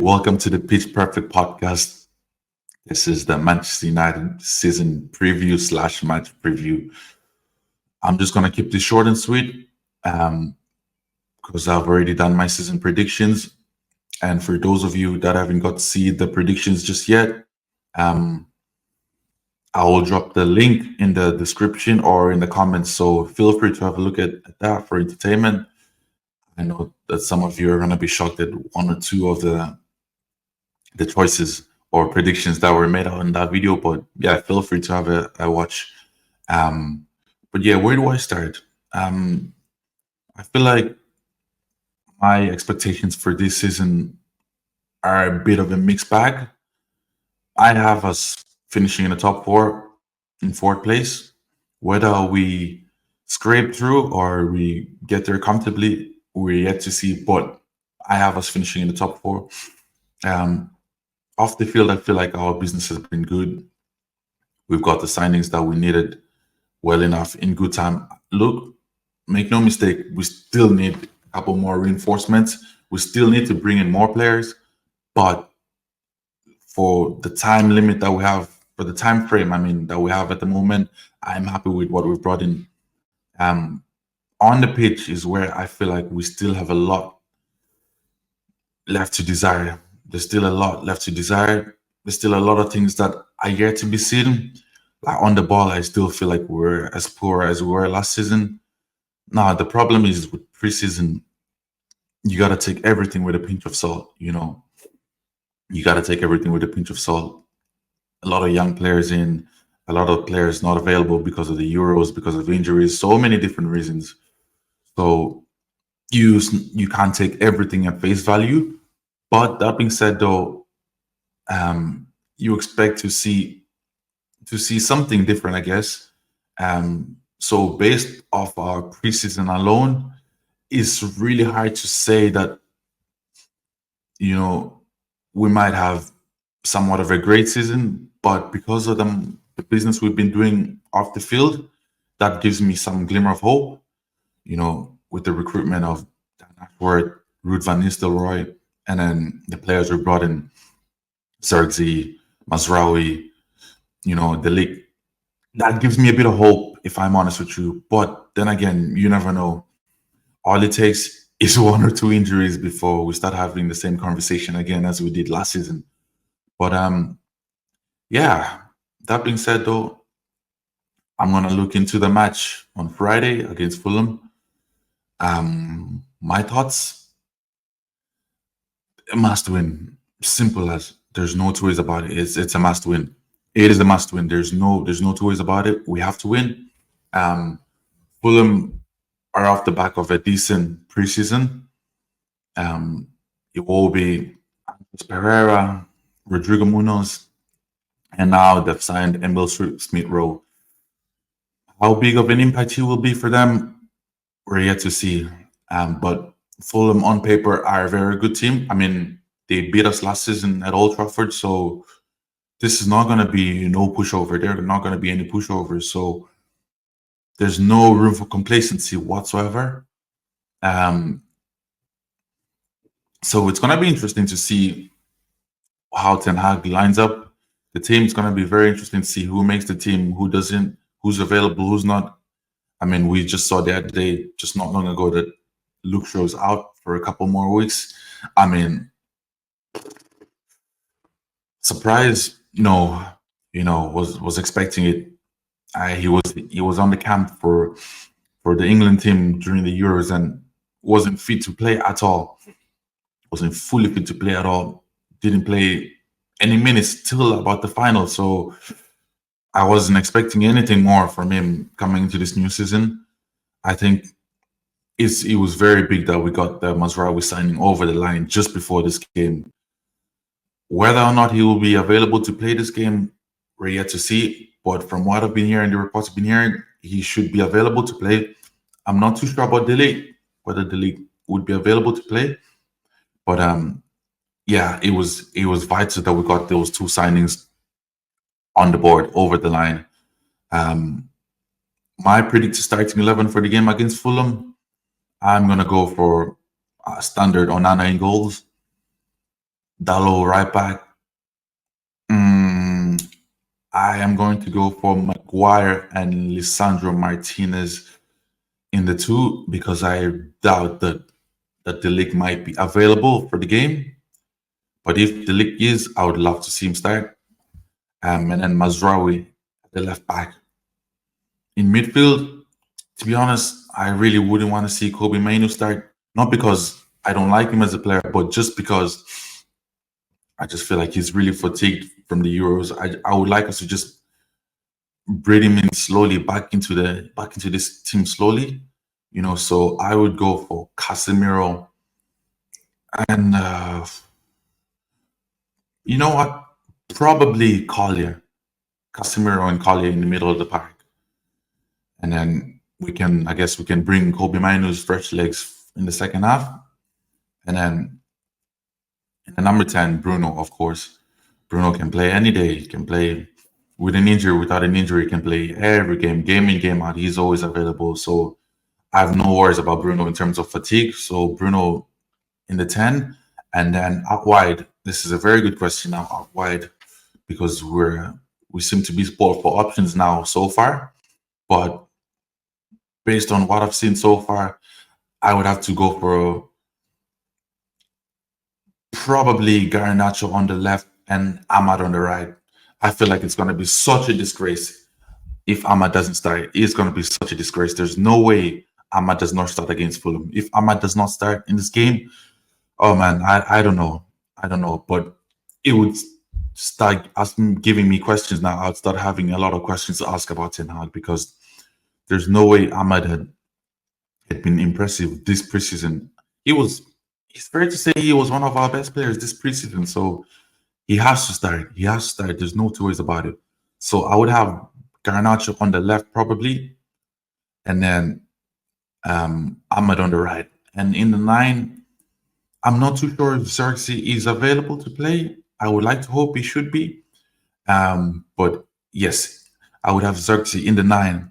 Welcome to the Pitch Perfect podcast. This is the Manchester United season preview slash match preview. I'm just gonna keep this short and sweet um, because I've already done my season predictions. And for those of you that haven't got to see the predictions just yet, um, I will drop the link in the description or in the comments. So feel free to have a look at that for entertainment. I know that some of you are gonna be shocked at one or two of the choices or predictions that were made out in that video. But yeah, feel free to have a watch. Um, but yeah, where do I start? I feel like my expectations for this season are a bit of a mixed bag. I have us finishing in the top four in fourth place. Whether we scrape through or we get there comfortably, we're yet to see. But I have us finishing in the top four. Um, Off the field, I feel like our business has been good. We've got the signings that we needed well enough in good time. Look, make no mistake, we still need a couple more reinforcements. We still need to bring in more players, but for the time limit that we have, for the time frame, that we have at the moment, I'm happy with what we've brought in. Um, on the pitch is where I feel like we still have a lot left to desire. There's still a lot left to desire. There's still a lot of things that are yet to be seen. Like on the ball, I still feel like we're as poor as we were last season. Now, the problem is with preseason, you got to take everything with a pinch of salt. You got to take everything with a pinch of salt. A lot of young players in, a lot of players not available because of the Euros, because of injuries, so many different reasons. So you can't take everything at face value. But that being said, though, you expect to see something different, I guess. So based off our preseason alone, it's really hard to say that we might have somewhat of a great season, but because of the business we've been doing off the field, that gives me some glimmer of hope. With the recruitment of Dan Ashworth, Ruud van Nistelrooy, and then the players we brought in, Zirkzee, Mazraoui, the league. That gives me a bit of hope, if I'm honest with you. But then again, you never know. All it takes is one or two injuries before we start having the same conversation again as we did last season. But yeah. That being said, though, I'm gonna look into the match on Friday against Fulham. My thoughts: a must win. Simple as. There's no two ways about it. It's a must win. It is a must win. There's no two ways about it. We have to win. Um, Fulham are off the back of a decent preseason. Um, it will be Pereira, Rodrigo Munoz, and now they've signed Emil Smith Rowe. How big of an impact he will be for them, we're yet to see. But Fulham on paper are a very good team. They beat us last season at Old Trafford, so this is not going to be no pushover. There are not going to be any pushovers. So there's no room for complacency whatsoever. So it's going to be interesting to see how Ten Hag lines up the team. It's going to be very interesting to see who makes the team, who doesn't, who's available, who's not. We just saw the other day, just not long ago, that Luke Shaw's out for a couple more weeks. Surprise, was expecting it. He was on the camp for the England team during the Euros and wasn't fit to play at all. Wasn't fully fit to play at all. Didn't play any minutes till about the final. So I wasn't expecting anything more from him coming into this new season. I think it was very big that we got the Mazraoui signing over the line just before this game. Whether or not he will be available to play this game, we're yet to see. But from what I've been hearing, the reports I've been hearing, he should be available to play. I'm not too sure about the league, whether the league would be available to play. But yeah, it was vital that we got those two signings on the board over the line. My predicted starting 11 for the game against Fulham, I'm gonna go for standard Onana in goals. Dallo right back. Mm, I am going to go for Maguire and Lisandro Martinez in the two because I doubt that the league might be available for the game. But if the league is, I would love to see him start. And then Mazraoui, the left back. In midfield, to be honest, I really wouldn't want to see Kobe Mainu start. Not because I don't like him as a player, but just because I just feel like he's really fatigued from the Euros. I would like us to just bring him in slowly back into this team slowly. So I would go for Casemiro and you know what? Probably Collier. Casemiro and Collier in the middle of the park. And then I guess we can bring Kobe Mainu's fresh legs in the second half. And then in the number 10, Bruno, of course. Bruno can play any day. He can play with an injury, without an injury. He can play every game in, game out. He's always available. So I have no worries about Bruno in terms of fatigue. So Bruno in the 10. And then out wide, this is a very good question now, out wide, because we seem to be spoiled for options now so far. But based on what I've seen so far, I would have to go for probably Garnacho on the left and Ahmad on the right. I feel like it's going to be such a disgrace if Ahmad doesn't start. It's going to be such a disgrace. There's no way Ahmad does not start against Fulham. If Ahmad does not start in this game, oh man, I don't know. I don't know. But it would start asking, giving me questions now. I'd start having a lot of questions to ask about Ten Hag because there's no way Ahmad had been impressive this preseason. It's fair to say he was one of our best players this preseason. So he has to start. He has to start. There's no two ways about it. So I would have Garnacho on the left probably, and then Ahmad on the right. And in the 9, I'm not too sure if Xerxes is available to play. I would like to hope he should be. But yes, I would have Xerxes in the 9.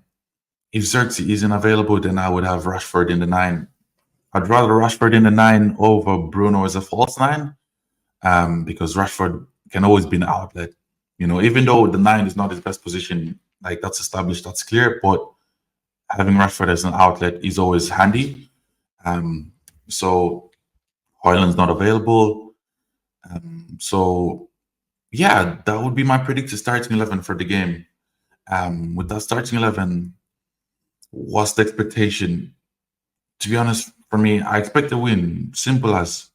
If Xerxes isn't available, then I would have Rashford in the 9. I'd rather Rashford in the 9 over Bruno as a false 9, because Rashford can always be an outlet. Even though the 9 is not his best position, like that's established, that's clear. But having Rashford as an outlet is always handy. So Hoyland's not available. So yeah, that would be my predicted starting 11 for the game. With that starting 11, what's the expectation? To be honest, for me, I expect a win. Simple as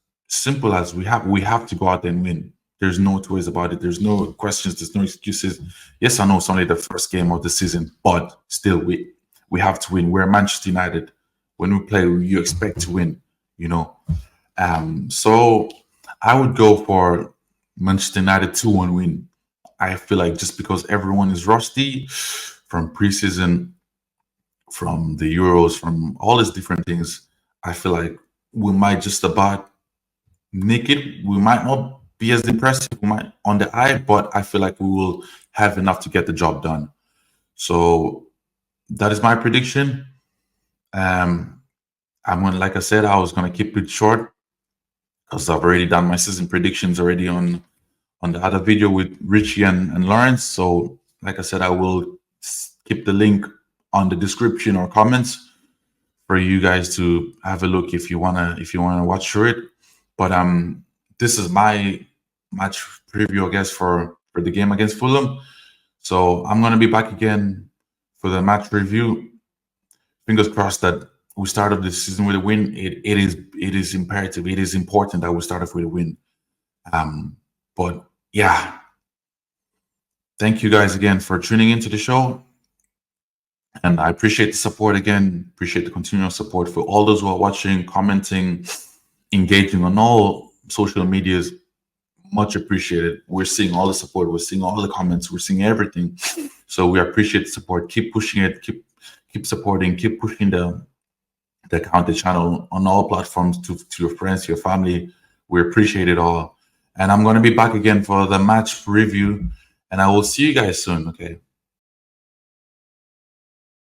we have to go out there and win. There's no two ways about it. There's no questions. There's no excuses. Yes, I know it's only the first game of the season, but still, we have to win. We're Manchester United. When we play, you expect to win. So I would go for Manchester United 2-1 win. I feel like just because everyone is rusty from preseason, from the Euros, from all these different things, I feel like we might just about nick it. We might not be as impressive, we might on the eye, but I feel like we will have enough to get the job done. So that is my prediction. Like I said, I was gonna keep it short because I've already done my season predictions already on the other video with Richie and Lawrence. So like I said, I will keep the link on the description or comments for you guys to have a look if you wanna watch through it. But this is my match preview, I guess, for the game against Fulham. So I'm gonna be back again for the match review. Fingers crossed that we start off this season with a win. It is imperative. It is important that we start off with a win. But yeah, thank you guys again for tuning into the show. And I appreciate the support again, appreciate the continual support for all those who are watching, commenting, engaging on all social medias. Much appreciated. We're seeing all the support, we're seeing all the comments, we're seeing everything. So we appreciate the support. Keep pushing it, keep supporting, keep pushing the account, the channel on all platforms to your friends, to your family. We appreciate it all. And I'm going to be back again for the match review, and I will see you guys soon. Okay.